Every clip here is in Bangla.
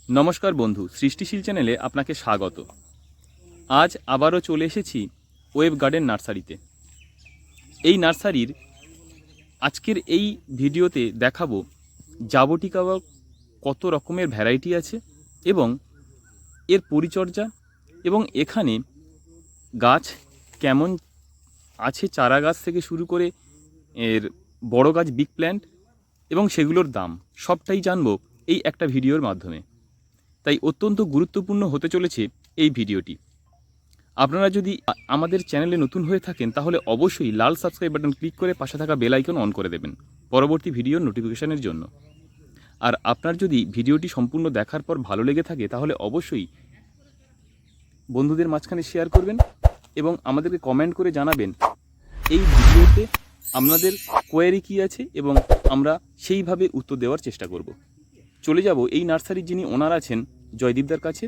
নমস্কার বন্ধু, সৃষ্টিশীল চ্যানেলে আপনাকে স্বাগত। আজ আবারও চলে এসেছি ওয়েব গার্ডেন নার্সারিতে। এই নার্সারির আজকের এই ভিডিওতে দেখাবো জাবটিকা কত রকমের ভ্যারাইটি আছে এবং এর পরিচর্যা, এবং এখানে গাছ কেমন আছে, চারা গাছ থেকে শুরু করে এর বড় গাছ, বিগ প্ল্যান্ট, এবং সেগুলোর দাম সবটাই জানবো এই একটা ভিডিওর মাধ্যমে। তাই অত্যন্ত গুরুত্বপূর্ণ হতে চলেছে এই ভিডিওটি। আপনারা যদি আমাদের চ্যানেলে নতুন হয়ে থাকেন তাহলে অবশ্যই লাল সাবস্ক্রাইব বাটন ক্লিক করে পাশে থাকা বেল আইকন অন করে দেবেন পরবর্তী ভিডিওর নোটিফিকেশনের জন্য। আর আপনার যদি ভিডিওটি সম্পূর্ণ দেখার পর ভালো লেগে থাকে তাহলে অবশ্যই বন্ধুদের মাঝখানে শেয়ার করবেন এবং আমাদেরকে কমেন্ট করে জানাবেন এই ভিডিওতে আপনাদের কোয়েরি কী আছে, এবং আমরা সেইভাবে উত্তর দেওয়ার চেষ্টা করব। চলে যাব এই নার্সারির যিনি ওনার আছেন জয়দীপদার কাছে,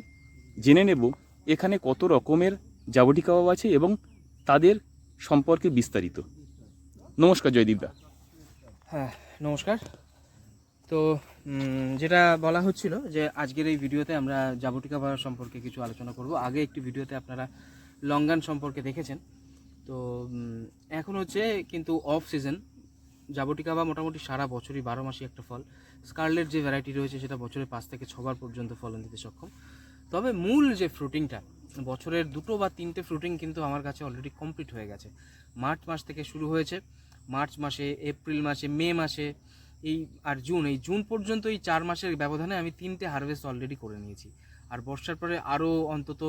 জেনে নেব এখানে কত রকমের জাবটিকা আছে এবং তাদের সম্পর্কে বিস্তারিত। নমস্কার জয়দীপদা। হ্যাঁ, নমস্কার। তো যেটা বলা হচ্ছিল যে আজকের এই ভিডিওতে আমরা জাবটিকা সম্পর্কে কিছু আলোচনা করব। আগে একটি ভিডিওতে আপনারা লঙ্গান সম্পর্কে দেখেছেন। তো এখন হচ্ছে কিন্তু অফ সিজন। জাবটিকা মোটামুটি সারা বছরই 12 মাসই একটা ফল। স্কারলেট যে ভ্যারাইটি রয়েছে সেটা বছরে 5 থেকে 6 বার পর্যন্ত ফলন দিতে সক্ষম। তবে মূল যে ফ্রুটিংটা, বছরের 2 বা 3টে ফ্রুটিং কিন্তু আমার কাছে অলরেডি কমপ্লিট হয়ে গেছে। মার্চ মাস থেকে শুরু হয়েছে, মার্চ মাসে, এপ্রিল মাসে, মে মাসে, আর জুন পর্যন্ত এই 4 মাসের ব্যবধানে আমি 3টে হারভেস্ট অলরেডি করে নিয়েছি। আর বর্ষার পরে আরও অন্তত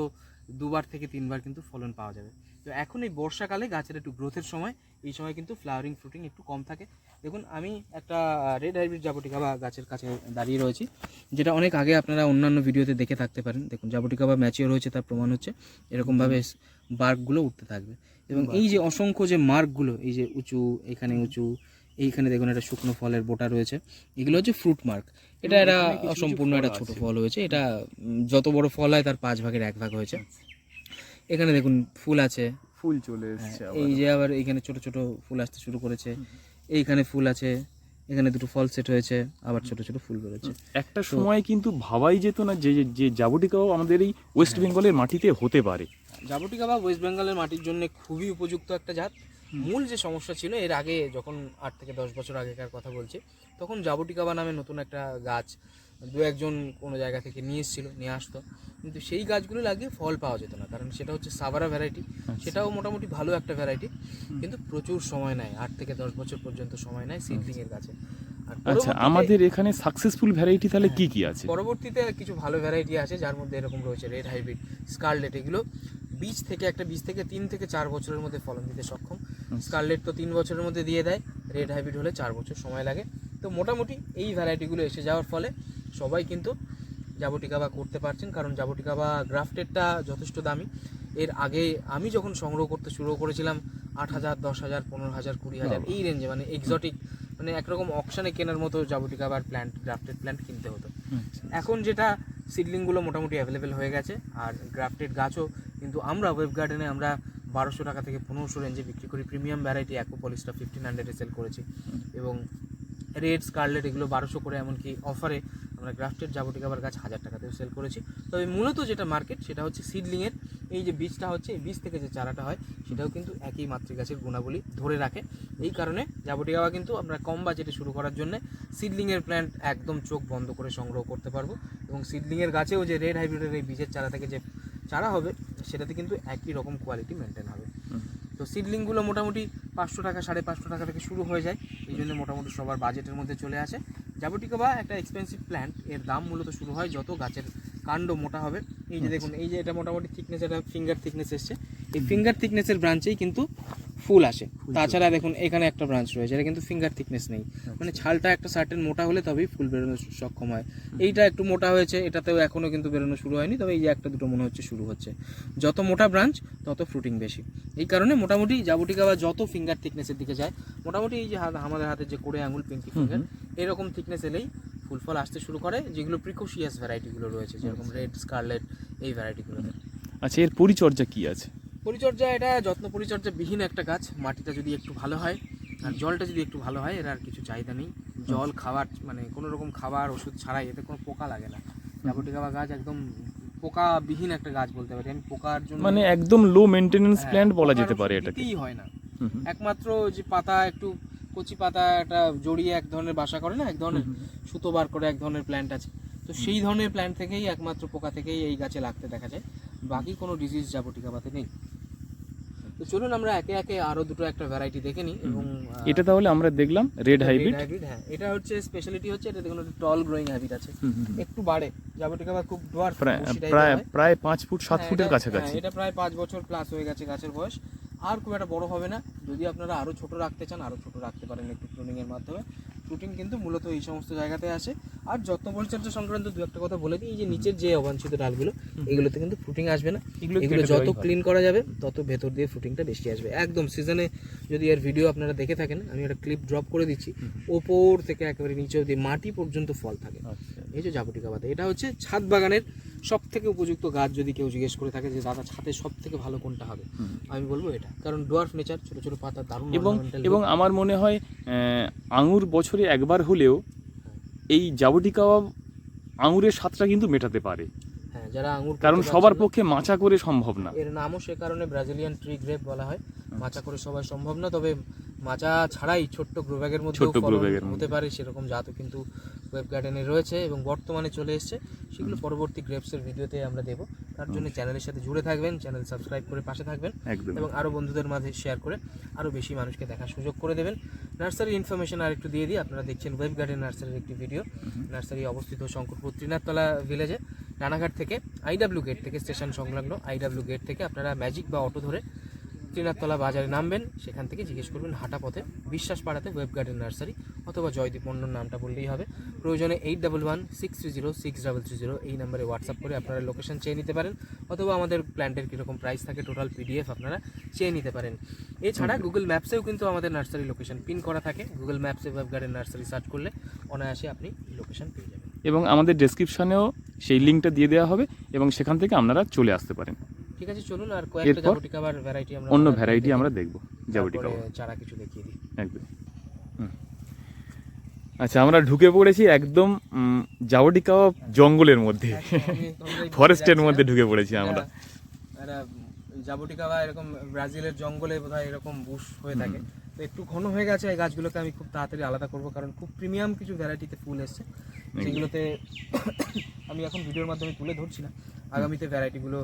2বার থেকে 3বার কিন্তু ফলন পাওয়া যাবে। তো এখন এই বর্ষাকালে গাছের একটু গ্রোথের সময়, এই সময় কিন্তু ফ্লাওয়ারিং ফ্রুটিং একটু কম থাকে। দেখুন, আমি একটা রেড হাইব্রিড জাবটিকা গাছের কাছে দাঁড়িয়ে রয়েছি, যেটা অনেক আগে আপনারা অন্যান্য ভিডিওতে দেখে থাকতে পারেন। দেখুন, জাবটিকা ম্যাচিওর হয়েছে, তার প্রমাণ হচ্ছে এরকমভাবে বার্কগুলো উঠতে থাকবে। এবং এই যে অসংখ্য যে মার্কগুলো, এই যে উঁচু, এখানে উঁচু, এইখানে দেখুন একটা শুকনো ফলের বোটা রয়েছে, এগুলো হচ্ছে ফ্রুট মার্ক। এটা অসম্পূর্ণ একটা ছোট ফল হয়েছে। এটা যত বড় ফল হয় তার 5 ভাগের 1 ভাগ হয়েছে। এখানে দেখুন ফুল আছে, ফুল চলে এসেছে, এই যে আবার এইখানে ছোট ছোট ফুল আসতে শুরু করেছে। এইখানে ফুল আছে, এখানে দুটো ফল সেট হয়েছে, আবার ছোট ছোট ফুল বেরোচ্ছে। একটা সময় কিন্তু ভাবাই যেত না যে জাবটিকাও আমাদের এই ওয়েস্ট বেঙ্গলের মাটিতে হতে পারে। জাবটিকা ওয়েস্ট বেঙ্গলের মাটির জন্য খুবই উপযুক্ত একটা জাত। মূল যে সমস্যা ছিল এর আগে, যখন 8 থেকে 10 বছর আগেকার কথা বলছি, তখন জাবটিকা নামে নতুন একটা গাছ 2-1 কোনো জায়গা থেকে নিয়ে আসতো, কিন্তু সেই গাছগুলো লাগিয়ে ফল পাওয়া যেত না, কারণ সেটা হচ্ছে সাভারা ভ্যারাইটি। সেটাও মোটামুটি ভালো একটা ভ্যারাইটি, কিন্তু প্রচুর সময় নেয়, 8 থেকে 10 বছর পর্যন্ত সময় নেয় সিডলিংয়ের গাছে। আচ্ছা, আমাদের এখানে সাকসেসফুল ভ্যারাইটি তাহলে কি কি আছে? পরবর্তীতে কিছু ভালো ভ্যারাইটি আছে, যার মধ্যে এরকম রয়েছে রেড হাইব্রিড, স্কারলেট। এগুলো বীজ থেকে 3 থেকে 4 বছরের মধ্যে ফলন দিতে সক্ষম। স্কারলেট তো 3 বছরের মধ্যে দিয়ে দেয়, রেড হাইব্রিড হলে 4 বছর সময় লাগে। তো মোটামুটি এই ভ্যারাইটিগুলো এসে যাওয়ার ফলে সবাই কিন্তু জাবটিকা করতে পারছেন, কারণ জাবটিকা গ্রাফটেডটা যথেষ্ট দামি। এর আগে আমি যখন সংগ্রহ করতে শুরু করেছিলাম 8,000, 10,000, 15,000, 20,000 এই রেঞ্জে, মানে এক্সোটিক, মানে একরকম অকশানে কেনার মতো জাবটিকা প্ল্যান্ট, গ্রাফটেড প্ল্যান্ট কিনতে হতো। এখন যেটা সিডলিংগুলো মোটামুটি অ্যাভেলেবেল হয়ে গেছে, আর গ্রাফটেড গাছও কিন্তু আমরা ওয়েব গার্ডেনে আমরা 1200 টাকা থেকে 1500 রেঞ্জে বিক্রি করি। প্রিমিয়াম ভ্যারাইটি অ্যাকোপলিসটা 1500-এ সেল করেছি, এবং রেড, স্কারলেট এগুলো 1200 করে, এমনকি অফারে আমরা গ্রাফটেড জাবটিকা গাছ 1000 টাকাতেও সেল করেছি। তবে মূলত যেটা মার্কেট সেটা হচ্ছে সিডলিংয়ের। এই যে বীজটা হচ্ছে, এই বীজ থেকে যে চারাটা হয় সেটাও কিন্তু একই মাতৃগাছের গুণাবলী ধরে রাখে। এই কারণে জাবটিকা কিন্তু আমরা কম বাজেটে শুরু করার জন্য সিডলিংয়ের প্ল্যান্ট একদম চোখ বন্ধ করে সংগ্রহ করতে পারবো, এবং সিডলিংয়ের গাছেও যে রেড হাইব্রিডের এই বীজের চারা থেকে যে চারা হবে সেটাতে কিন্তু একই রকম কোয়ালিটি মেনটেন হবে। তো সিডলিংগুলো মোটামুটি 500 টাকা, 550 টাকা থেকে শুরু হয়ে যায়, এই জন্য মোটামুটি সবার বাজেটের মধ্যে চলে আসে। জাবটিকা একটা এক্সপেন্সিভ প্ল্যান্ট, এর দাম মূলত শুরু হয় যত গাছের কাণ্ড মোটা হবে। এই যে দেখুন, এই যে এটা মোটামুটি থিকনেস, এটা ফিঙ্গার থিকনেস এসছে, এই ফিঙ্গার থিকনেসের ব্রাঞ্চেই কিন্তু ফুল আসে। তাছাড়া দেখুন এখানে একটা ব্রাঞ্চ রয়েছে, এটা কিন্তু ফিঙ্গার থিকনেস নেই, মানে ছালটা একটা সার্টেন মোটা হলে তবেই ফুল বেরোনো সক্ষম হয়। এইটা একটু মোটা হয়েছে, এটাতেও এখনও কিন্তু বেরোনো শুরু হয়নি, তবে এই যে একটা দুটো মনে হচ্ছে শুরু হচ্ছে। যত মোটা ব্রাঞ্চ তত ফ্রুটিং বেশি। এই কারণে মোটামুটি জাবটিকা যত ফিঙ্গার থিকনেসের দিকে যায়, মোটামুটি এই যে আমাদের হাতে যে কোড়ে আঙুল, পিঙ্কি ফিঙ্গার, এরকম থিকনেস এলেই ফুল ফল আসতে শুরু করে, যেগুলো প্রিকোশিয়াস ভ্যারাইটিগুলো রয়েছে, যেরকম রেড, স্কারলেট, এই ভ্যারাইটিগুলোতে। আচ্ছা, এর পরিচর্যা কি আছে? পরিচর্যা, এটা যত্ন পরিচর্যা বিহীন একটা গাছ। মাটিটা যদি একটু ভালো হয় আর জলটা যদি একটু ভালো হয়, এর আর কিছু চাহিদা নেই। জল খাবার, মানে কোনো রকম খাবার ওষুধ ছাড়াই এতে কোনো পোকা লাগে না। জাবুটিকাবা গাছ একদম পোকাবিহীন একটা গাছ বলতে পারি আমি। পোকার জন্য মানে একদম লো মেনটেনেন্স প্ল্যান্ট বলা পোকার যেতে পারে ওষুধ এটাকে। দিতেই হয় না। হুম হুম। একমাত্র যে পাতা একটু কচি পাতা একটা জড়িয়ে এক ধরনের বাসা করে না, এক ধরনের সুতো বার করে এক ধরনের প্ল্যান্ট আছে, তো সেই ধরনের প্ল্যান্ট থেকেই একমাত্র পোকা থেকেই এই গাছে লাগতে দেখা যায়, বাকি কোনো ডিজিজ জাবুটিকাবাতে নেই। তো চলুন আমরা একে একে আরো দুটো একটা ভ্যারাইটি দেখে নিই। এবং এটা তাহলে আমরা দেখলাম রেড হাইব্রিড। হ্যাঁ, এটা হচ্ছে স্পেশালিটি হচ্ছে এটা দেখুন একটা টল গ্রোয়িং হ্যাবিট আছে, একটু বাড়ে। জাবুটিকাবা খুব ডোয়ার্ফ প্রায় 5 ফুট 7 ফুটের কাছাকাছি। এটা প্রায় 5 বছর প্লাস হয়ে গেছে গাছের বয়স, আর খুব একটা বড় হবে না। যদি আপনারা আরো ছোট রাখতে চান আরো ছোট রাখতে পারেন একটু প্রুনিং এর মাধ্যমে। ফ্রুটিং কিন্তু মূলত এই সমস্ত জায়গাতে আসে। আর যত্ন পরিচর্যা সংক্রান্ত দু একটা কথা বলে দিই, এই যে নিচের যে অবাঞ্ছিত ডালগুলো এগুলোতে কিন্তু ফ্রুটিং আসবে না। এগুলো যত ক্লিন করা যাবে তত ভেতর দিয়ে ফ্রুটিংটা বেশি আসবে। একদম সিজনে যদি এর ভিডিও আপনারা দেখে থাকেন, আমি একটা ক্লিপ ড্রপ করে দিচ্ছি, ওপর থেকে একেবারে নিচে অবধি মাটি পর্যন্ত ফল থাকে। এই যে জাবুটিকাবাতে এটা হচ্ছে ছাদ বাগানের সব থেকে উপযুক্ত গাছ। যদি কেউ জিজ্ঞেস করে থাকে যে দাদা ছাদে সব থেকে ভালো কোনটা হবে, আমি বলবো এটা, কারণ ডোয়ার্ফ নেচার, ছোট ছোট পাতা, দারুণ এবং আমার মনে হয় আঙুর বছরে একবার হলেও এই জাবুটিকাবা আঙুরের স্বাদটা কিন্তু মেটাতে পারে। হ্যাঁ, যারা আঙুর, কারণ সবার পক্ষে মাচা করে সম্ভব না। এর নামও সে কারণে ব্রাজিলিয়ান ট্রি গ্রেপ বলা হয়। মাচা করে সবাই সম্ভব না, তবে মাচা ছাড়াই ছোট্ট গ্রো ব্যাগের মধ্যে হতে পারে সেরকম জাতও কিন্তু ওয়েব গার্ডেনে রয়েছে এবং বর্তমানে চলে এসেছে। সেগুলো পরবর্তী গ্রেপসের ভিডিওতে আমরা দেবো। তার জন্য চ্যানেলের সাথে জুড়ে থাকবেন, চ্যানেল সাবস্ক্রাইব করে পাশে থাকবেন এবং আরও বন্ধুদের মাঝে শেয়ার করে আরও বেশি মানুষকে দেখার সুযোগ করে দেবেন। নার্সারির ইনফরমেশন আর একটু দিয়ে দিই। আপনারা দেখছেন ওয়েব গার্ডেন নার্সারির একটি ভিডিও। নার্সারি অবস্থিত শঙ্করপুর ত্রিনাথতলা ভিলেজে, রানাঘাট থেকে আইডাব্লিউ গেট থেকে, স্টেশন সংলগ্ন আইডাব্লিউ গেট থেকে আপনারা ম্যাজিক বা অটো ধরে ত্রিনাথতলা বাজারে নামবেন। সেখান থেকে জিজ্ঞেস করবেন হাঁটা পথে বিশ্বাস পাড়াতে ওয়েব গার্ডেন নার্সারি, অথবা জয়দীপ মন্ডল নামটা বললেই হবে। প্রয়োজনে 8116306330 এই নাম্বারে হোয়াটসঅ্যাপ করে আপনারা লোকেশন চেয়ে নিতে পারেন, অথবা আমাদের প্ল্যান্টের কীরকম প্রাইস থাকে টোটাল PDF আপনারা চেয়ে নিতে পারেন। এছাড়া গুগল ম্যাপসেও কিন্তু আমাদের নার্সারি লোকেশন পিন করা থাকে। গুগল ম্যাপসে ওয়েব গার্ডেন নার্সারি সার্চ করলে অনায়াসে আপনি লোকেশন পেয়ে যাবেন। এবং আমাদের ডেসক্রিপশনেও সেই লিঙ্কটা দিয়ে দেওয়া হবে এবং সেখান থেকে আপনারা চলে আসতে পারেন। ঠিক আছে, চলুন আর কয়েকটা জাবুটিকাবার ভ্যারাইটি আমরা অন্য ভ্যারাইটি আমরা দেখব। জাবুটিকাবা চারা কিছু দেখিয়ে দিই। একদম। আচ্ছা, আমরা ঢুকে পড়েছি একদম জাবুটিকাবা জঙ্গলের মধ্যে, ফরেস্টের মধ্যে ঢুকে পড়েছি আমরা। জাবুটিকাবা এরকম ব্রাজিলের জঙ্গলে বোধহয় এরকম বুশ হয়ে থাকে, তো একটু ঘন হয়ে গেছে। এই গাছগুলোকে আমি খুব তাড়াতাড়ি আলাদা করব, কারণ খুব প্রিমিয়াম কিছু ভ্যারাইটিতে ফুল এসছে, সেগুলোতে আমি এখন ভিডিওর মাধ্যমে তুলে ধরছি না, আগামীতে ভ্যারাইটিগুলো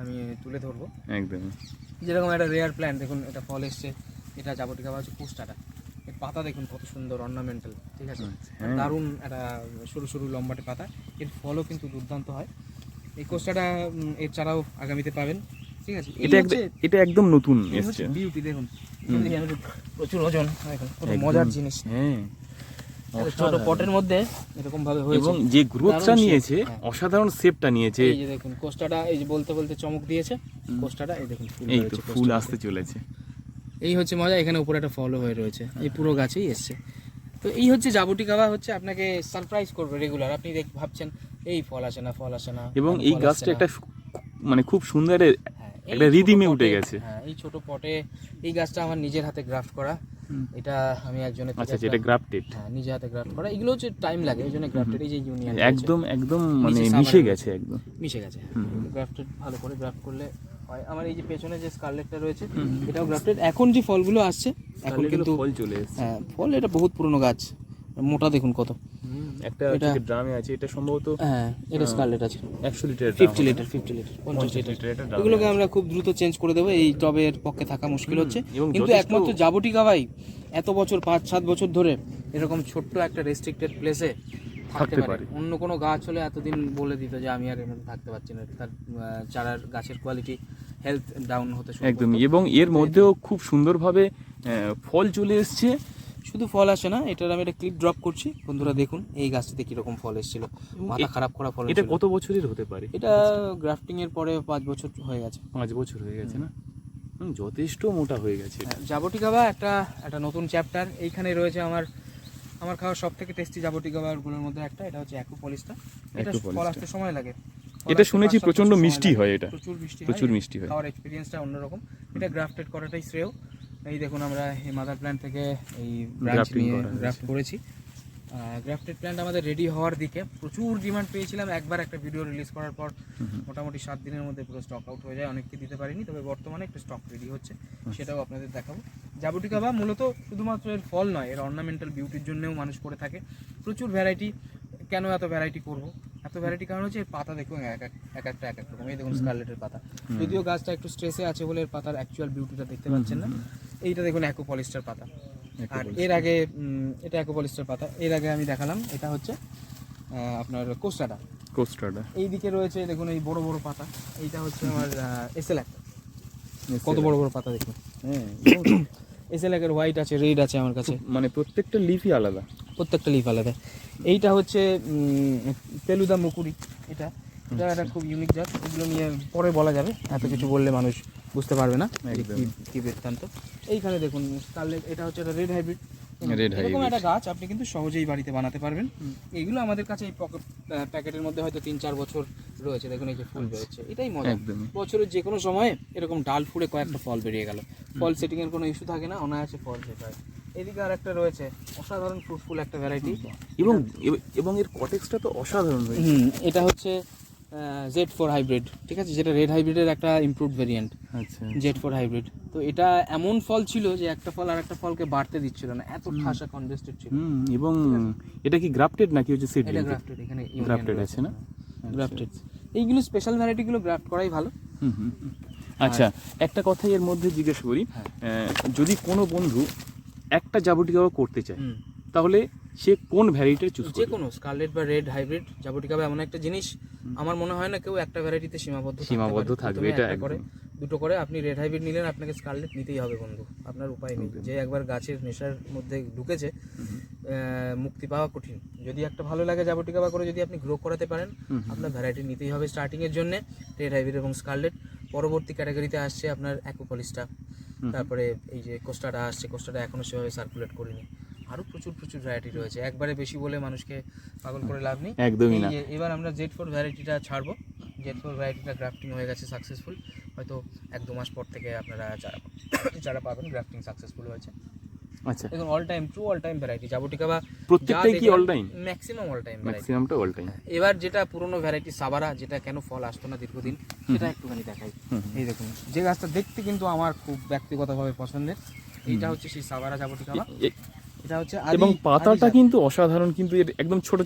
আমি তুলে ধরবো। একদম যেরকম একটা রেয়ার প্ল্যান্ট দেখুন, এটা ফল এসছে, এটা জাবুটিকাবা হচ্ছে কোস্টাটা। এর পাতা দেখুন কত সুন্দর অর্নামেন্টাল, ঠিক আছে, দারুণ একটা সরু সরু লম্বাটে পাতা। এর ফলও কিন্তু দুর্দান্ত হয়। এই কোস্টাটা এর চারাও আগামীতে পাবেন, ঠিক আছে। এটা একদম নতুন এসেছে, বিউটি দেখুন, প্রচুর ওজন, দেখুন কত মজার জিনিস। হ্যাঁ, ছোট পটের মধ্যে এরকম ভাবে হয়েছে এবং যে গ্রোথটা নিয়েছে, অসাধারণ শেপটা নিয়েছে। এই যে দেখুন কোস্টাটা, এই যে বলতে বলতে চমক দিয়েছে কোস্টাটা, এই দেখুন এই তো ফুল আসতে চলেছে। এই হচ্ছে মজা, এখানে উপরে একটা ফলও হয়ে রয়েছে, এই পুরো গাছেই এসছে। তো এই হচ্ছে জাবুটিকাবা, হচ্ছে আপনাকে সারপ্রাইজ করবে রেগুলার। আপনি ভাবছেন এই ফল আসে না, ফল আসে না, এবং এই গাছটা একটা মানে খুব সুন্দর একটা রিদিমে উঠে গেছে। হ্যাঁ, এই ছোট পটে এই গাছটা আমার নিজের হাতে গ্রাফট করা। এটা আমি একজনের থেকে, আচ্ছা এটা গ্রাফটেড, হ্যাঁ নিজে হাতে গ্রাফট করা। এগুলো হচ্ছে টাইম লাগে, এই জন্য গ্রাফটেড। এই যে ইউনিয়ন একদম মানে মিশে গেছে, একদম মিশে গেছে। গ্রাফটেড ভালো করে গ্রাফট করলে হয়। আমার এই যে পেছনে যে স্কারলেটটা রয়েছে, এটাও গ্রাফটেড। এখন যে ফলগুলো আসছে, এখন কিন্তু ফল চলে এসেছে। হ্যাঁ, ফল, এটা বহুত পুরনো গাছ, মোটা দেখুন কত। একটা ড্রামে আছে, এটা সম্ভবত, হ্যাঁ এটা স্কারলেট আছে 100 লিটার, 50 লিটার 50 লিটার। এগুলোকে আমরা খুব দ্রুত চেঞ্জ করে দেবো, এই টবের পক্ষে থাকা মুশকিল হচ্ছে। কিন্তু একমাত্র জাবুটিকাবাই এত বছর, 5-7 বছর ধরে এরকম ছোট্ট একটা রেস্ট্রিক্টেড প্লেসে থাকতে পারে। অন্য কোনো গাছ হলে এতদিন বলে দিত যে আমি আর এর মধ্যে থাকতে পারছি না, তার চারার গাছের কোয়ালিটি, হেলথ ডাউন হতে শুরু করত। একদম, এবং এর মধ্যেও খুব সুন্দরভাবে ফল চলে এসছে। শুধু ফল আসে না, এটার আমি একটা ক্লিপ ড্রপ করছি, বন্ধুরা দেখুন এই গাছটিতে কিরকম ফল এসেছিল, মাথা খারাপ করা ফল। এটা কত বছরের হতে পারে? এটা গ্রাফটিং এর পরে 5 বছর হয়ে গেছে। 5 বছর হয়ে গেছে না? যথেষ্ট মোটা হয়ে গেছে। জাবুটিকাবা একটা নতুন চ্যাপ্টার। এইখানে রয়েছে আমার খাওয়া সব থেকে টেস্টি জাবুটিকাবাগুলোর মধ্যে একটা, এটা হচ্ছে অ্যাকুপলিসটা। এটা ফল আসতে সময় লাগে, এটা শুনেছি প্রচন্ড মিষ্টি হয়, এটা প্রচুর মিষ্টি হয়। খাওয়ার এক্সপিরিয়েন্সটা অন্যরকম। এটা গ্রাফটেড করাটাই শ্রেয়। এই দেখুন আমরা এই মাদার প্ল্যান্ট থেকে এই ব্রাঞ্চ নিয়ে গ্রাফট করেছি, গ্রাফটেড প্ল্যান্ট আমাদের রেডি হওয়ার দিকে প্রচুর ডিমান্ড পেয়েছিলাম, একবার একটা ভিডিও রিলিজ করার পর মোটামুটি 7 দিনের মধ্যে পুরো স্টক আউট হয়ে যায়, অনেককে দিতে পারিনি, তবে বর্তমানে একটা স্টক রেডি হচ্ছে, সেটাও আপনাদের দেখাবো। জাবুটিকা বা মূলত শুধুমাত্র এর ফল নয়, এর অর্নামেন্টাল বিউটির জন্যও মানুষ করে থাকে, প্রচুর ভ্যারাইটি। কেন এত ভ্যারাইটি করবো, এত ভ্যারাইটি কারণ হচ্ছে এর পাতা দেখুন এক এক রকম। এই দেখুন স্কারলেটের পাতা, যদিও গাছটা একটু স্ট্রেসে আছে বলে এর পাতার অ্যাকচুয়াল বিউটিটা দেখতে পাচ্ছেন না। এইটা দেখুন অ্যাকোপলিস্টার পাতা, আর এর আগে এটা অ্যাকোপলিস্টার পাতা, এর আগে আমি দেখালাম এটা হচ্ছে আপনার কোস্টাডা। এই দিকে রয়েছে দেখুন এই বড় বড় পাতা, এইটা হচ্ছে আমার এসএলএক, কত বড় বড় পাতা দেখুন। হ্যাঁ, এসএলএকের হোয়াইট আছে, রেড আছে আমার কাছে, মানে প্রত্যেকটা লিফই আলাদা, প্রত্যেকটা লিফ আলাদা। এইটা হচ্ছে পেলুদা মুকুরি, এটা একটা খুব ইউনিক জাত, এগুলো নিয়ে পরে বলা যাবে, এত কিছু বললে মানুষ বুঝতে পারবে না কি বৃত্তান্ত। এইখানে দেখুন স্কারলেট, এটা হচ্ছে একটা রেড হাইব্রিড, এরকম একটা গাছ আপনি কিন্তু সহজেই বাড়িতে বানাতে পারবেন। এইগুলো আমাদের কাছে এই প্যাকেটের মধ্যে হয়তো 3-4 বছর রয়েছে, দেখুন এই যে ফুল বেরোচ্ছে, এটাই মজা। বছরের যে কোনো সময়ে এরকম ডাল ফুলে কয়েকটা ফল বেরিয়ে গেল, ফল সেটিং এর কোনো ইস্যু থাকে না, অনায়াসে ফল সেট হয়। এদিকে আর একটা রয়েছে অসাধারণ ফ্রুটফুল একটা ভ্যারাইটি, এবং এর কটেক্সটা তো অসাধারণ। এটা হচ্ছে Z4 হাইব্রিড, ঠিক আছে, যেটা রেড হাইব্রিডের একটা ইমপ্রুভড ভেরিয়েন্ট। আচ্ছা, Z4 হাইব্রিড, তো এটা এমন ফল ছিল যে একটা ফল আর একটা ফলকে বাড়তে দিচ্ছিল না, এত ঠাসা কনজেস্টেড ছিল। এবং এটা কি গ্রাফটেড নাকি হচ্ছে সিড? এটা গ্রাফটেড, এখানে গ্রাফটেড আছে না, গ্রাফটেড। এইগুলো স্পেশাল ভ্যারাইটিগুলো গ্রাফট করাই ভালো। আচ্ছা, একটা কথা এর মধ্যে জিজ্ঞেস করি, যদি কোনো বন্ধু একটা জাবুটিকা করতে চায় তাহলে সে কোন ভ্যারাইটির চুজ করবে? যে কোনো স্কারলেট বা রেড হাইব্রিড জাবুটিকা এমন একটা জিনিস, আমার মনে হয় না কেউ একটা ভ্যারাইটিতে সীমাবদ্ধ থাকবে। এটা করে দুটো করে আপনি রেড হাইব্রিড নিলেন, আপনাকে স্কারলেট নিতেই হবে বন্ধু, আপনার উপায় নেই। যে একবার গাছের নেশার মধ্যে ঢুকেছে, মুক্তি পাওয়া কঠিন। যদি একটা ভালো লাগে জাবুটিকা করে যদি আপনি গ্রো করাতে পারেন, আপনার ভ্যারাইটি নিতেই হবে স্টার্টিং এর জন্য, রেড হাইব্রিড এবং স্কারলেট। পরবর্তী ক্যাটাগরিতে আসছে আপনার অ্যাকোপলিস্টা, তারপরে এই যে কোস্টাডা আসছে, কোস্টাডা এখনো সেভাবে সার্কুলেট করিনি, আরো প্রচুর ভ্যারাইটি রয়েছে, একবারে বেশি বলে মানুষকে পাগল করে লাভ নেই, একদমই না। এবার আমরা Z4 ভ্যারাইটিটা ছাড়বো, Z4 ভ্যারাইটিটা গ্রাফটিং হয়ে গেছে সাকসেসফুল, হয়তো 1-2 মাস পর থেকে আপনারা চারা পাবেন, গ্রাফটিং সাকসেসফুল হয়েছে। আচ্ছা, এখন অল টাইম ভ্যারাইটি জাবুটিকা প্রত্যেকটাই কি all time? Maximum all time, ম্যাক্সিমামটা অল টাইম। এবার যেটা পুরনো ভ্যারাইটি সাবারা, যেটা কেন ফল আসতো না দীর্ঘদিন, সেটা একটুখানি দেখাই। এই দেখুন, যে গাছটা দেখতে কিন্তু আমার খুব ব্যক্তিগতভাবে পছন্দের, এইটা হচ্ছে সেই সাবারা জাবুটিকা। এটা হচ্ছে এবং পাতাটা কিন্তু অসাধারণ, কিন্তু এর একদম ছোট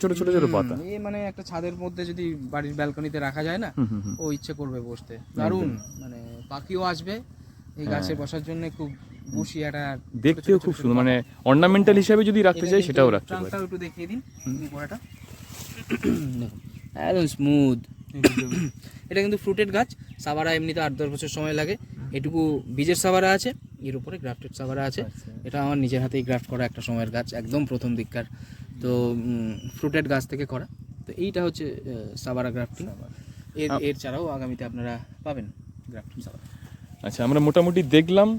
পাতা, এই মানে একটা ছাদের মধ্যে যদি বাড়ির ব্যালকনিতে রাখা যায় না, ও ইচ্ছে করবে বসতে, দারুণ। মানে পাখিও আসবে এই গাছে বসার জন্য, খুব বসি একটা দেখতেও খুব সুন্দর, মানে অর্নামেন্টাল হিসেবে যদি রাখতে চাই সেটাও রাখতে পারি। ট্রাঙ্কটাও একটু দেখিয়ে দিন গোড়াটা, একদম স্মুথ। এটা কিন্তু ফ্রুটেড গাছ, সাবারা এমনিতে 8-10 বছর সময় লাগে, এটুকু বীজের সাবারা আছে, এর উপরে গ্রাফটেড সাবারা আছে। এটা আমার নিজের হাতেই গ্রাফট করা একটা সময়ের গাছ, একদম প্রথম দিককার, তো ফ্রুটেড গাছ থেকে করা। তো এইটা হচ্ছে সাবারা গ্রাফটিং, এর চারাও আগামীতে আপনারা পাবেন, গ্রাফটিং সাবারা। আচ্ছা, আমরা মোটামুটি দেখলাম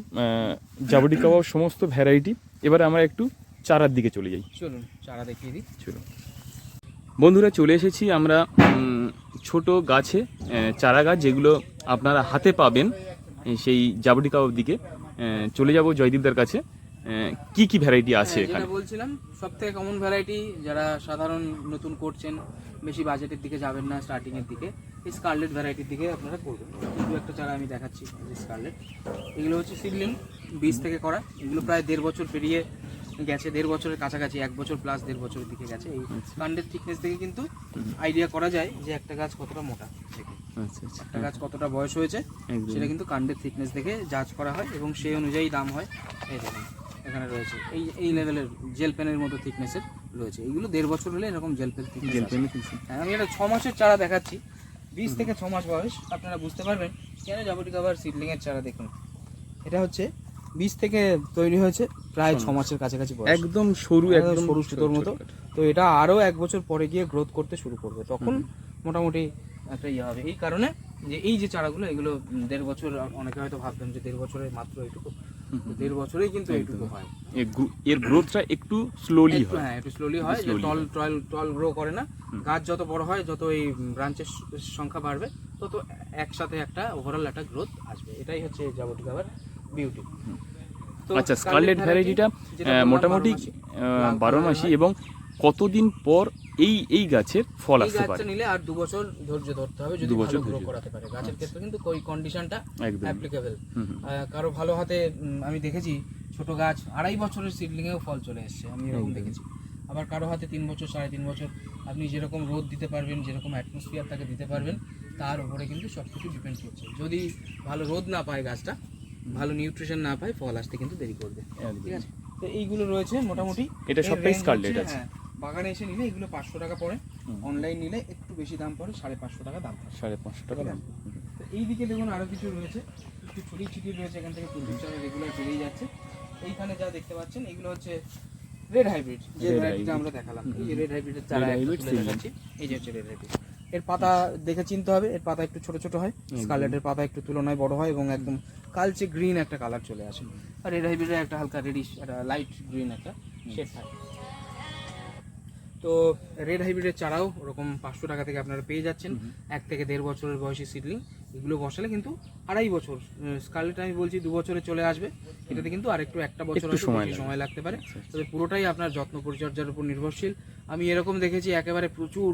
জাবুটিকা সমস্ত ভ্যারাইটি, এবার আমরা একটু চারার দিকে চলে যাই। চলুন চারা দেখিয়ে দিই। চলুন বন্ধুরা, চলে এসেছি আমরা ছোট গাছে, চারা গাছ যেগুলো আপনারা হাতে পাবেন, সেই জাবুটিকা দিকে চলে যাব জয়দীপদার কাছে। কি ভ্যারাইটি আছে এখানে? বলছিলাম সবথেকে কমন ভ্যারাইটি, যারা সাধারণ নতুন করছেন, বেশি বাজেটের দিকে যাবেন না, স্টার্টিং এর দিকে এই স্কারলেট ভ্যারাইটির দিকে আপনারা করবেন। দু একটা চারা আমি দেখাচ্ছি, স্কারলেট, এগুলো হচ্ছে সিডলিং, বীজ থেকে করা, এগুলো প্রায় 1.5 বছর পেরিয়ে গেছে, 1.5 বছরের কাছাকাছি, 1 বছর প্লাস 1.5 বছরের দিকে গেছে। এই কাণ্ডের থিকনেস থেকে কিন্তু আইডিয়া করা যায় যে একটা গাছ কতটা মোটা থেকে, একটা গাছ কতটা বয়স হয়েছে, সেটা কিন্তু কাণ্ডের থিকনেস দেখে জাজ করা হয় এবং সেই অনুযায়ী দাম হয়। এই দেখুন এখানে রয়েছে এই লেভেলের জেল পেনের মতো থিকনেসের রয়েছে, এইগুলো 1.5 বছর হলে এরকম জেল পেন থিকনেস। হ্যাঁ, আমি এটা 6 মাসের চারা দেখাচ্ছি, 20 থেকে 6 মাস বয়স, আপনারা বুঝতে পারবেন কেন জাবুটিকা সিডলিংয়ের চারা। দেখুন এটা হচ্ছে বীজ থেকে তৈরি হয়েছে, প্রায় 6 মাসের কাছাকাছি বয়স, একদম সরু সুতোর মতো। তো এটা আরও 1 বছর পরে গিয়ে গ্রোথ করতে শুরু করবে, তখন মোটামুটি একটা ইয়ে হবে। এই কারণে যে এই যে চারাগুলো, এগুলো 1.5 বছর, অনেকে হয়তো ভাববেন যে 1.5 বছরে মাত্র এইটুকু, 1.5 বছরেই কিন্তু এইটুকু হয়। এর গ্রোথটা একটু স্লোলি হয়, হ্যাঁ একটু স্লোলি হয়, যে টল গ্রো করে না। গাছ যত বড় হয়, যত এই ব্রাঞ্চের সংখ্যা বাড়বে, তত একসাথে একটা ওভারঅল একটা গ্রোথ আসবে। এটাই হচ্ছে জাবুটিকা বিউটি। আচ্ছা, স্কারলেট ভ্যারাইটিটা মোটামুটি 12 মাসি এবং কতদিন পর এই গাছের ফল এই আসতে গাছটা পারে? নিলে আর 2 বছর ধৈর্য ধরতে হবে যদি 2 বছর ভালো গ্রো ধৈর্য। করাতে পারে। গাছের ক্ষেত্রে কিন্তু ওই কন্ডিশনটা একদম। অ্যাপ্লিকেবল। হুম হুম। কারো ভালো হাতে আমি দেখেছি ছোট গাছ 2.5 বছরের সিডলিংয়েও ফল চলে এসছে, আমি এরকম একদম। দেখেছি। আবার কারো হাতে 3 বছর 3.5 বছর, আপনি যেরকম রোদ দিতে পারবেন, যেরকম অ্যাটমসফিয়ার তাকে দিতে পারবেন, তার উপরে কিন্তু সব কিছু ডিপেন্ড করছে। যদি ভালো রোদ না পায় গাছটা, ভালো নিউট্রিশন না পায়, ফল আসতে কিন্তু দেরি করবে। একদম। ঠিক আছে, তো এইগুলো রয়েছে মোটামুটি। এটা এর সবটাই range স্কারলেট হচ্ছে, আছে। হ্যাঁ, বাগানে এসে নিলে এগুলো 500 টাকা পড়ে, অনলাইন নিলে একটু বেশি দাম পড়ে, 550 টাকা দাম পড়ে। 550 টাকা দাম। তো এইদিকে দেখুন আরো কিছু রয়েছে, একটু ছড়ি ছিটি রয়েছে, এখান থেকে প্রচুর রেগুলার বেরিয়ে যাচ্ছে। এইখানে যা দেখতে পাচ্ছেন এগুলো হচ্ছে রেড হাইব্রিড, যে Red ভ্যারাইটিটা hybrid। আমরা দেখালাম। এই যে রেড হাইব্রিডের চারা Red একটা hybrid তুলে seedling। দেখাচ্ছি। এই যে হচ্ছে রেড হাইব্রিড। এর পাতা দেখে চিনতে হবে, এর পাতা একটু ছোট ছোট হয়, স্কারলেটের পাতা একটু তুলনায় বড় হয় এবং একদম কালচে গ্রিন একটা কালার চলে আসে। আর রেড হাইব্রিডের একটা হালকা রেডিশ, একটা লাইট গ্রিন একটা শেড থাকে। তো রেড হাইব্রিডের চারাও ওরকম 500 টাকা থেকে আপনারা পেয়ে যাচ্ছেন। 1 থেকে 1.5 বছরের বয়সী সিডলিং, এগুলো বসালে কিন্তু 2.5 বছর, স্কারলেট আমি বলছি 2 বছরে চলে আসবে, এটাতে কিন্তু আরেকটু 1 বছর একটু হয়তো বেশি সময় লাগতে পারে। তবে পুরোটাই আপনার যত্ন পরিচর্যার উপর নির্ভরশীল। আমি এরকম দেখেছি একেবারে প্রচুর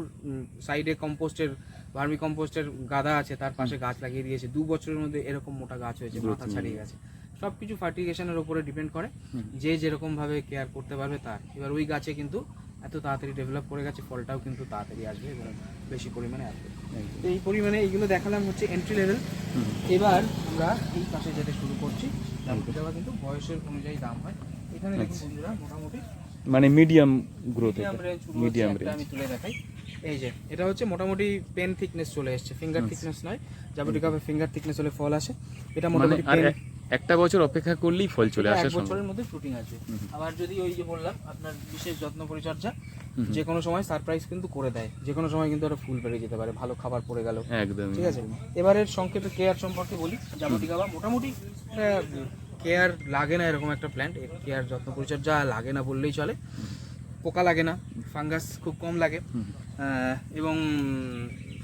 সাইডে কম্পোস্টের, ভার্মি কম্পোস্টের গাদা আছে, তার পাশে গাছ লাগিয়ে দিয়েছে, 2 বছরের মধ্যে এরকম মোটা গাছ হয়েছে, মাথা ছাড়িয়ে গেছে। সব কিছু ফার্টিগেশনের উপরে ডিপেন্ড করে, যে যেরকম ভাবে কেয়ার করতে পারবে তার। এবার ওই গাছে কিন্তু এত তাড়াতাড়ি ডেভেলপ করে গেছে, ফলটাও কিন্তু তাড়াতাড়ি আসবে এবং বেশি পরিমাণে আসবে। তো এই পরিমাণে এইগুলো দেখালাম হচ্ছে এন্ট্রি লেভেল। এবার আমরা এই পাশে যেতে শুরু করছি। দামটা কিন্তু বয়সের অনুযায়ী দাম হয়। এখানে দেখুন বন্ধুরা মোটামুটি মানে medium growth, medium range, medium একটা আমি তুলে দেখাই। এই যে এটা হচ্ছে মোটামুটি পেন থিকনেস চলে এসেছে, ফিঙ্গার থিকনেস নয়, জাবুটিকাপে ফিঙ্গার থিকনেস হলে ফল আসে। এটা মানে মোটামুটি আর pen- একটা বছর অপেক্ষা করলেই ফল চলে আসে। 1 বছরের মধ্যে ফ্রুটিং আসবে। আবার যদি ওই যে বললাম আপনার বিশেষ যত্ন পরিচর্যা, যে কোনো সময় সারপ্রাইজ কিন্তু করে দেয়, যে কোনো সময় কিন্তু একটা ফুল বেরিয়ে যেতে পারে, ভালো খাবার পড়ে গেল। একদম। ঠিক আছে, এবারের সংক্ষেপে কেয়ার সম্পর্কে বলি। জাবুটিকাবা মোটামুটি কেয়ার লাগে না এরকম একটা প্ল্যান্ট, এর কেয়ার যত্ন পরিচর্যা লাগে না বললেই চলে। পোকা লাগে না, ফাঙ্গাস খুব কম লাগে, এবং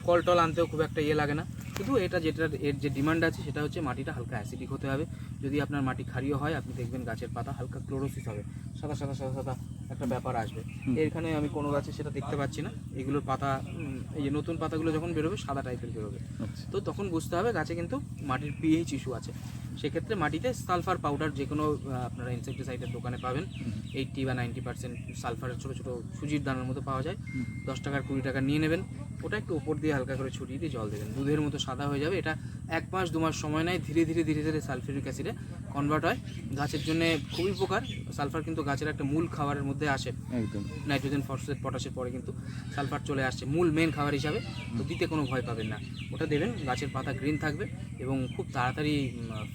ফল টল আনতেও খুব একটা ইয়ে লাগে না। শুধু এটা যেটা এর যে ডিমান্ড আছে সেটা হচ্ছে মাটিটা হালকা অ্যাসিডিক হতে হবে। যদি আপনার মাটি ক্ষারীয় হয়, আপনি দেখবেন গাছের পাতা হালকা ক্লোরোসিস হবে, সাদা সাদা সাদা সাদা একটা ব্যাপার আসবে। এখানে আমি কোনো গাছে সেটা দেখতে পাচ্ছি না। এগুলোর পাতা, এই যে নতুন পাতাগুলো যখন বেরোবে সাদা টাইপের বেরোবে, তো তখন বুঝতে হবে গাছে কিন্তু মাটির পিএইচ ইস্যু আছে। সেক্ষেত্রে মাটিতে সালফার পাউডার, যে কোনো আপনারা ইনসেকটিসাইডের দোকানে পাবেন, 80 বা 90% সালফারের ছোটো ছোটো সুজির দানার মতো পাওয়া যায়। 10 টাকার 20 টাকা নিয়ে নেবেন, ওটা একটু উপর দিয়ে হালকা করে ছড়িয়ে দিয়ে জল দেবেন, দুধের মতো সাদা হয়ে যাবে। এটা 1 মাস 2 মাস সময় নেয়, ধীরে ধীরে ধীরে ধীরে সালফিউরিক অ্যাসিডে কনভার্ট হয়। গাছের জন্য খুবই উপকার। সালফার কিন্তু গাছের একটা মূল খাবারের মধ্যে আসে, একদম। নাইট্রোজেন, ফসফেট, পটাশের পরে কিন্তু সালফার চলে আসছে মূল মেন খাবার হিসাবে। তো দিতে কোনো ভয় পাবেন না, ওটা দেবেন, গাছের পাতা গ্রিন থাকবে এবং খুব তাড়াতাড়ি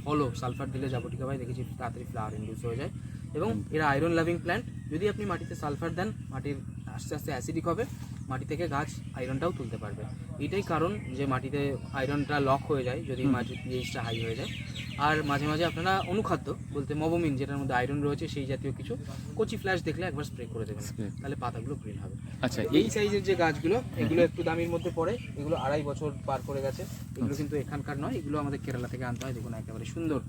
ফলও। সালফার দিলে জাবুটিকাবায় দেখেছি তাড়াতাড়ি ফ্লাওয়ার ইন্ডিউস হয়ে যায়। এবং এরা আয়রন লাভিং প্ল্যান্ট। যদি আপনি মাটিতে সালফার দেন, মাটির আস্তে আস্তে অ্যাসিডিক হবে, মাটি থেকে গাছ আয়রনটাও তুলতে পারবে। এটাই কারণ যে মাটিতে আয়রনটা লক হয়ে যায় যদি মাটির পিএইচটা হাই হয়ে যায়। আর মাঝে মাঝে আপনারা অনুখাদ্য বলতে মবোমিন, যেটার মধ্যে আয়রন রয়েছে, সেই জাতীয় কিছু কচি ফ্ল্যাশ দেখলে একবার স্প্রে করে দেবেন, তাহলে পাতাগুলো গ্রিন হবে। আচ্ছা, এই সাইজের যে গাছগুলো, এগুলো একটু দামির মধ্যে পড়ে, এগুলো 2.5 বছর পার করে গেছে। এগুলো কিন্তু এখানকার নয়, এগুলো আমাদের কেরালা থেকে আনতে হয়। দেখুন একেবারে সুন্দর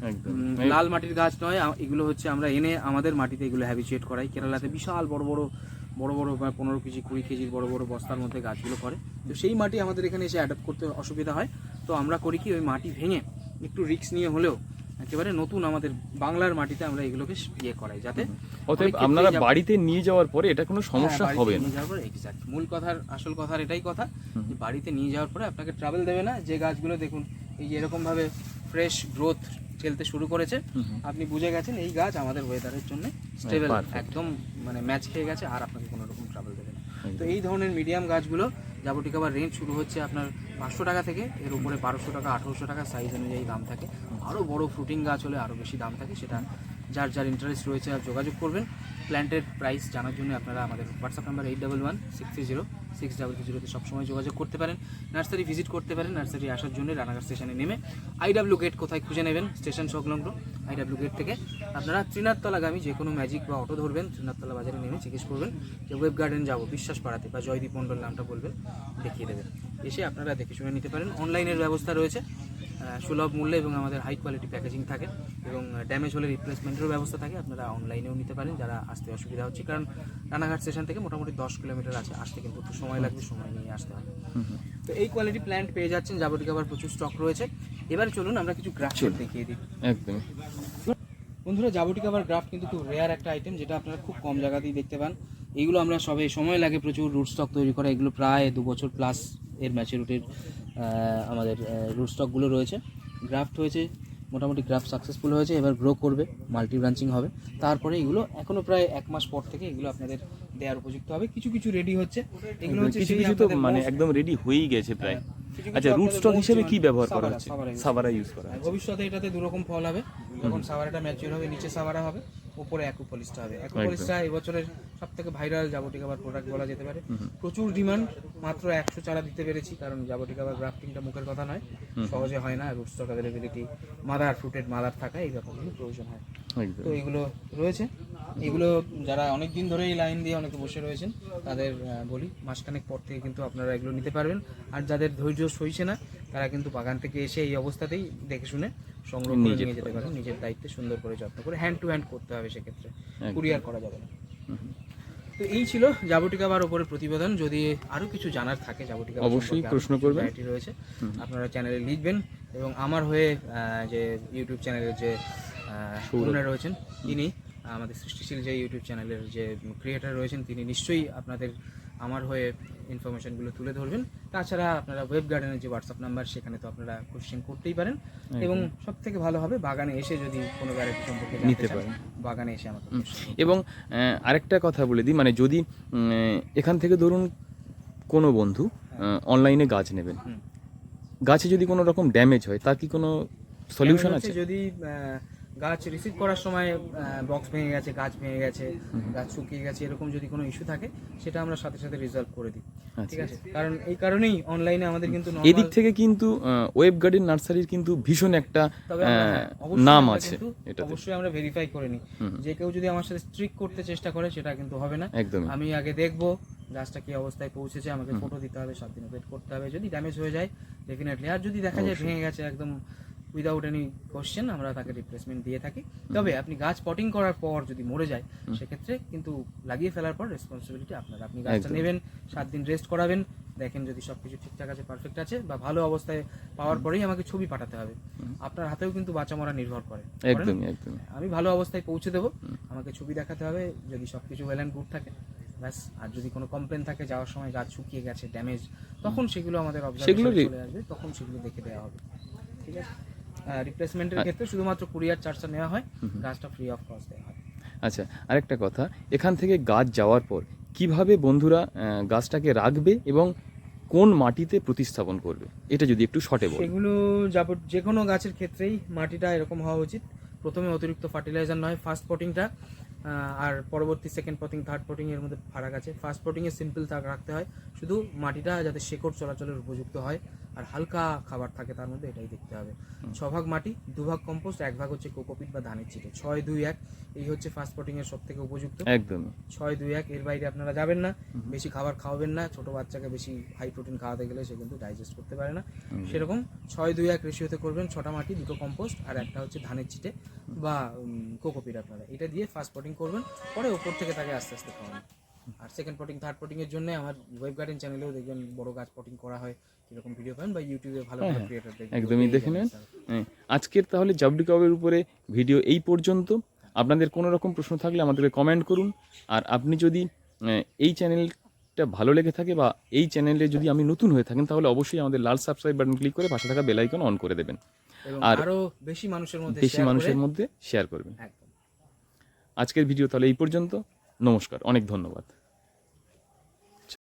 একদম। লাল মাটির গাছ নয়, এগুলো হচ্ছে আমরা এনে আমাদের মাটিতে এগুলো হ্যাবিচুয়েট করাই। কেরালাতে বিশাল বড় বড় বড় বড় 15 কেজি 20 কেজির বড় বড় বস্তার মধ্যে গাছগুলো করে। তো সেই মাটি আমাদের এখানে এসে অ্যাডাপ্ট করতে অসুবিধা হয়। তো আমরা করি কি, ওই মাটি ভেঙে একটু রিস্ক নিয়ে হলেও একেবারে নতুন আমাদের বাংলার মাটিতে আমরা এগুলোকে ইয়ে করাই, যাতে অতএব আপনারা বাড়িতে নিয়ে যাওয়ার পরে এটা কোনো সমস্যা হবে না। এক্স্যাক্ট মূল কথার, আসল কথার এটাই কথা, যে বাড়িতে নিয়ে যাওয়ার পরে আপনাকে ট্রাভেল দেবে না। যে গাছগুলো দেখুন এই যে এরকম ভাবে ফ্রেশ গ্রোথ খেলতে শুরু করেছে, আপনি বুঝে গেছেন এই গাছ আমাদের ওয়েদারের জন্য স্টেবল, একদম মানে ম্যাচ খেয়ে গেছে, আর আপনাকে কোনো রকম ট্রাভেল দেবে না। তো এই ধরনের মিডিয়াম গাছগুলো জাবুটিকাবার রেঞ্জ শুরু হচ্ছে আপনার 500 টাকা থেকে, এর উপরে 1200 টাকা 1800 টাকা সাইজ অনুযায়ী দাম থাকে। আরও বড় ফ্রুটিং গাছ হলে আরও বেশি দাম থাকে, সেটা যার যার ইন্টারেস্ট রয়েছে আর যোগাযোগ করবেন। প্ল্যান্টের প্রাইস জানার জন্য আপনারা আমাদের হোয়াটসঅ্যাপ নাম্বার 8116306000 সবসময় যোগাযোগ করতে পারেন। নার্সারি ভিজিট করতে পারেন। নার্সারি আসার জন্য রানাঘাট স্টেশনে নেমে আইডাব্লিউ গেট কোথায় খুঁজে নেবেন, স্টেশন সংলগ্ন আইডাব্লিউ গেট থেকে আপনারা ত্রিনাথতলাগামী যে কোনো ম্যাজিক বা অটো ধরবেন, ত্রিনাথতলা বাজারে নেমে জিজ্ঞেস করবেন যে ওয়েব গার্ডেন যাবো বিশ্বাস পাড়াতে, বা জয়দীপ মণ্ডল নামটা বলবেন, দেখিয়ে দেবেন। এসে আপনারা দেখে শুনে নিতে পারেন। অনলাইনের ব্যবস্থা রয়েছে, সুলভ মূল্যে এবং আমাদের হাই কোয়ালিটি প্যাকেজিং থাকে এবং ড্যামেজ হলে রিপ্লেসমেন্টেরও ব্যবস্থা থাকে। আপনারা অনলাইনেও নিতে পারেন যারা আসতে অসুবিধা হচ্ছে, কারণ রানাঘাট স্টেশন থেকে মোটামুটি 10 কিলোমিটার আছে, আসতে কিন্তু একটু সময় লাগবে, সময় নিয়ে আসতে হবে। তো এই কোয়ালিটি প্ল্যান্ট পেয়ে যাচ্ছেন, যাবতীয় আবার প্রচুর স্টক রয়েছে। এবার চলুন আমরা কিছু গ্রাফট দেখিয়ে দিই। একদম বন্ধুরা, জাবটিক আবার গ্রাফট কিন্তু খুব রেয়ার একটা আইটেম, যেটা আপনারা খুব কম জায়গাতেই দেখতে পান। এইগুলো আমরা সবে সময় লাগে প্রচুর রুট স্টক তৈরি করা, এগুলো প্রায় 2 বছর প্লাস এর ম্যাচুরিটির আমাদের রুট স্টকগুলো রয়েছে। গ্রাফট হয়েছে, মোটামুটি গ্রাফট সাকসেসফুল হয়েছে, এবার গ্রো করবে, মাল্টি ব্রাঞ্চিং হবে। তারপরে এগুলো এখনও প্রায় 1 মাস পর থেকে এগুলো আপনাদের দেওয়ার উপযুক্ত হবে। কিছু কিছু রেডি হচ্ছে, এগুলো হচ্ছে কিছু কিছু তো মানে একদম রেডি হয়েই গেছে প্রায়। আচ্ছা, রুট স্টক হিসেবে কি ব্যবহার করা হচ্ছে? সাবারা ইউজ করা হয়। ভবিষ্যতে এটাতে 2 রকম ফল হবে, যখন সাবারাটা ম্যাচিউর হবে নিচে সাবারা হবে, উপরে অ্যাকুপলিসটা হবে। অ্যাকুপলিসটা এবছরের সবথেকে ভাইরাল জাবটিক আবার প্রোডাক্ট বলা যেতে পারে। প্রচুর ডিমান্ড, মাত্র 100 চারা দিতে পেরেছি, কারণ জাবটিক আবার গ্রাফটিংটা মুখের কথা নয়, সহজে হয় না। Root stock availability, mother fruited mother থাকা, এই ব্যাপারগুলো প্রয়োজন হয়। তো এগুলো রয়েছে, এগুলো যারা অনেক দিন ধরে এই লাইন দিয়ে অনেকে বসে রয়েছেন তাদের বলি মাসখানেক পর থেকে কিন্তু আপনারা এগুলো নিতে পারবেন। আর যাদের ধৈর্য সইছে না তারা কিন্তু বাগান থেকে এসে এই অবস্থাতেই দেখে শুনে সংগ্রহ করে নিয়ে যেতে পারেন, নিজের দায়িত্বে সুন্দর করে যত্ন করে। হ্যান্ড টু হ্যান্ড করতে হবে, সেক্ষেত্রে কুরিয়ার করা যাবে না। তো এই ছিল জাবটিক আবার উপরে প্রতিবেদন। যদি আরো কিছু জানার থাকে জাবটিক আবার অবশ্যই প্রশ্ন করবেন, রয়েছে আপনারা চ্যানেলে লিখবেন। এবং আমার হয়ে যে ইউটিউব চ্যানেলের যে ওনার রয়েছেন, তিনি আমাদের সৃষ্টিশীল যে ইউটিউব চ্যানেলের যে ক্রিয়েটার রয়েছেন, তিনি নিশ্চয়ই আপনাদের আমার হয়ে ইনফরমেশনগুলো তুলে ধরবেন। তাছাড়া আপনারা ওয়েব গার্ডেনের যে হোয়াটসঅ্যাপ নাম্বার, সেখানে তো আপনারা কোশ্চেন করতেই পারেন। এবং সব থেকে ভালো হবে বাগানে এসে যদি কোনো ভ্যারাইটি সম্পর্কে জানতে পারেন, বাগানে এসে আমাকে। এবং আরেকটা কথা বলে দিই, মানে যদি এখান থেকে ধরুন কোনো বন্ধু অনলাইনে গাছ নেবেন, গাছে যদি কোনো রকম ড্যামেজ হয়, তার কি কোনো সলিউশন আছে? যদি গাছ রিসিভ করার সময় বক্স ভেঙে গেছে, গাছ ভেঙে গেছে, গাছ শুকিয়ে গেছে, এরকম যদি কোনো ইস্যু থাকে সেটা আমরা সাথে সাথে রিজলভ করে দিই। ঠিক আছে, কারণ এই কারণেই অনলাইনে আমাদের কিন্তু এদিক থেকে কিন্তু ওয়েব গার্ডেন নার্সারির কিন্তু ভীষণ একটা নাম আছে, এটা অবশ্যই আমরা ভেরিফাই করে নিই। যে কেউ যদি আমার সাথে স্ট্রিক করতে চেষ্টা করে সেটা কিন্তু হবে না। আমি আগে দেখবো গাছটা কি অবস্থায় পৌঁছেছে, আমাকে ফটো দিতে হবে, 7 দিন ওয়েট করতে হবে। যদি ড্যামেজ হয়ে যায় ডেফিনেটলি, আর যদি দেখা যায় ভেঙে গেছে একদম উইদাউট এনি কোশ্চেন, আমরা তাকে রিপ্লেসমেন্ট দিয়ে থাকি। তবে আপনি গাছ পটিং করার পর যদি মরে যায়, সেক্ষেত্রে কিন্তু লাগিয়ে ফেলার পর রেসপন্সিবিলিটি আপনার। আপনি গাছটা নেবেন, 7 দিন রেস্ট করাবেন, দেখেন যদি সবকিছু ঠিকঠাক আছে, পারফেক্ট আছে বা ভালো অবস্থায় পাওয়ার পরেই আমাকে ছবি পাঠাতে হবে। আপনার হাতেও কিন্তু বাঁচা মরা নির্ভর করে। আমি ভালো অবস্থায় পৌঁছে দেবো, আমাকে ছবি দেখাতে হবে যদি সবকিছু ওয়েল অ্যান্ড গুড থাকে, ব্যাস। আর যদি কোনো কমপ্লেন থাকে, যাওয়ার সময় গাছ শুকিয়ে গেছে, ড্যামেজ, তখন সেগুলো আমাদের অবজারভেশনে চলে আসবে, তখন সেগুলো দেখে দেওয়া হবে। ঠিক আছে, রিপ্লেসমেন্টের ক্ষেত্রে শুধুমাত্র কুরিয়ার চার্জটা নেওয়া হয়, গাছটা ফ্রি অফ কস্ট দেওয়া হয়। আচ্ছা, আরেকটা কথা, এখান থেকে গাছ যাওয়ার পর কিভাবে বন্ধুরা গাছটাকে রাখবে এবং কোন মাটিতে প্রতিস্থাপন করবে, এটা যদি একটু শর্টে বলেন। সেগুলো যে কোনো গাছের ক্ষেত্রেই মাটিটা এরকম হওয়া উচিত। প্রথমে অতিরিক্ত ফার্টিলাইজার নয়, ফার্স্ট পটিংটা, আর পরবর্তী সেকেন্ড পটিং, থার্ড পটিং এর মধ্যে ফারাক আছে। ফার্স্ট পটিংয়ে সিম্পল রাখতে হয়, শুধু মাটিটা যাতে শেকড় চলাচলের উপযুক্ত হয় আর হালকা খাবার থাকে তার মধ্যে, এটাই দেখতে হবে। 6 ভাগ মাটি, 2 ভাগ কম্পোস্ট, 1 ভাগ হচ্ছে কোকোপিট বা ধানের চিটে। 6-2-1 এই হচ্ছে ফার্স্ট পটিং এর সবথেকে উপযুক্ত। একদম 6-2-1 এর বাইরে আপনারা যাবেন না। বেশি খাবার খাওয়াবেন না, ছোট বাচ্চাকে বেশি হাই প্রোটিন খাওয়াতে গেলে সে কিন্তু ডাইজেস্ট করতে পারে না। সেরকম 6-2-1 রেশিওতে করবেন। 6টা মাটি, 2টো কম্পোস্ট আর একটা হচ্ছে ধানের চিটে বা কোকোপিট, আপনারা এটা দিয়ে ফার্স্ট পটিং করবেন। পরে ওপর থেকে তাকে আস্তে আস্তে খাওয়ান। আর সেকেন্ড পটিং, থার্ড পটিং এর জন্য আমার ওয়েব গার্ডেন চ্যানেলেও দেখবেন বড় গাছ পটিং করা হয়, কিরকম ভিডিও পাবেন, বা ইউটিউবে ভালো ভালো ক্রিয়েটর দেখবেন, একদমই দেখে নেন। আজকের তাহলে জাবটিক আবারের উপরে ভিডিও এই পর্যন্ত। আপনাদের কোনো রকম প্রশ্ন থাকলে আমাদেরকে কমেন্ট করুন। আর আপনি যদি এই চ্যানেলটা ভালো লেগে থাকে বা এই চ্যানেলে যদি আমি নতুন হয়ে থাকেন, তাহলে অবশ্যই আমাদের লাল সাবস্ক্রাইব বাটন ক্লিক করে পাশে থাকা বেল আইকন অন করে দেবেন, আর আরো বেশি মানুষের মধ্যে শেয়ার করবেন। আজকের ভিডিও তাহলে এই পর্যন্ত। নমস্কার, অনেক ধন্যবাদ।